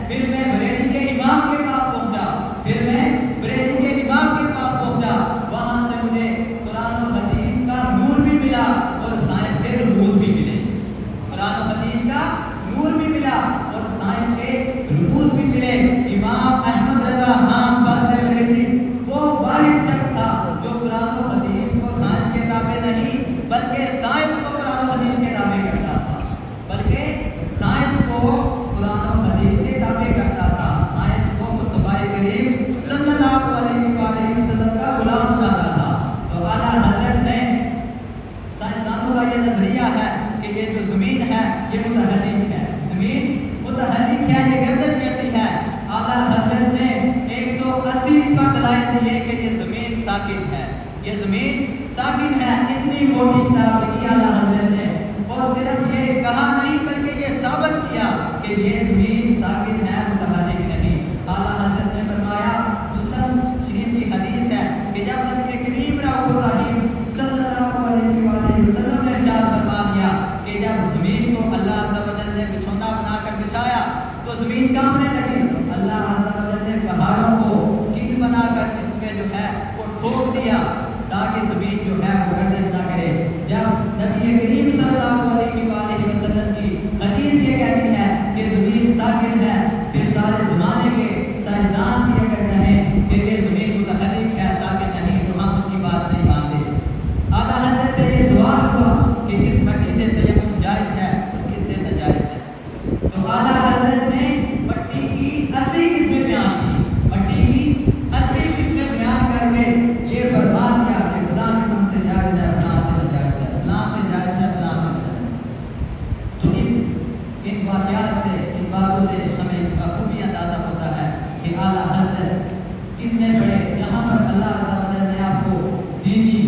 پھر میں بریلی کے امام کے پاس پہنچا، پھر میں بریلی کے امام کے پاس یہ نظریہ ہے کہ یہ جو زمین ہے یہ متحرک ہے، زمین متحرک ہے، یہ گردش کرتی ہے۔ اعلیٰ حضرت نے 180 پر دلائل دیے کہ یہ زمین ساکن ہے، یہ زمین ساکن ہے۔ اتنی موٹی کتاب لکھی اعلیٰ حضرت نے، اور صرف یہ کہا نہیں بلکہ یہ ثابت کیا کہ یہ زمین ساکن ہے، متحرک نہیں۔ اعلیٰ حضرت نے فرمایا، مسلم شریف کی حدیث ہے کہ جب نبی کریم رؤوف الرحیم صلی اللہ علیہ وآلہ وسلم نے ارشاد فرما دیا کہ جب زمین کو اللہ عز و جل نے بچھونا بنا کر بچھایا تو زمین کانپنے لگی، اللہ عز و جل نے پہاڑوں کو کیل بنا کر اس پہ جو ہے وہ ٹھوک دیا تاکہ زمین جو ہے وہ گردش نہ کرے۔ جب نبی کریم صلی اللہ علیہ وآلہ وسلم کی حدیث یہ کہتی ہے کہ زمین ساکن ہے، پھر سارے زمانے کے سائنسدان بھی اگر کہیں کہ یہ زمین متحرک ہے، ساکن نہیں، تو ہم اس کی بات نہیں مانتے۔ اعلیٰ حضرت سے یہ سوال ہوا کہ کس مٹی سے تیمم جائز ہے اور کس سے ناجائز ہے، تو اعلیٰ حضرت نے مٹی کی 80 قسمیں بیان کی، مٹی کی 80 قسمیں بیان کر کے یہ فرما دیا کہ فلاں قسم سے جائز ہے، فلاں سے ناجائز ہے، فلاں سے جائز ہے، فلاں سے ناجائز ہے۔ تو ان واقعات سے، ان باتوں سے ہمیں بخوبی اندازہ ہوتا ہے کہ اعلیٰ حضرت کتنے بڑے، جہاں پر اللہ عز و جل نے آپ کو دینی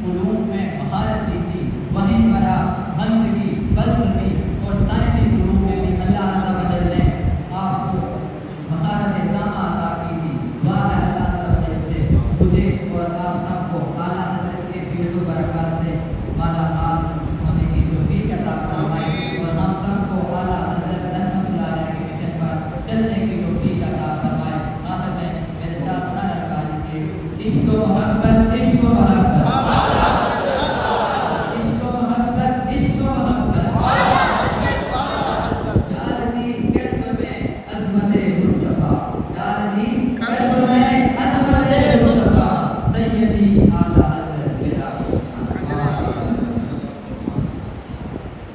علوم میں مہارت دی تھی، وہیں پر آپ منطقی، فلسفی اور سائنسی علوم میں بھی اللہ عز و جل نے آپ کو مہارت تامہ عطا کی تھی۔ دعا ہے اللہ عز و جل سے مجھے اور آپ سب کو اعلیٰ حضرت کے فیض و برکات سے مالا مال ہونے کی توفیق عطا فرمائے، اور ہم سب کو اعلیٰ حضرت رحمۃ اللہ علیہ کے مشن پر چلنے کی توفیق عطا فرمائے۔ آخر میں میرے ساتھ نعرہ لگا دیجیے، عشق و محبت، عشق و محبت۔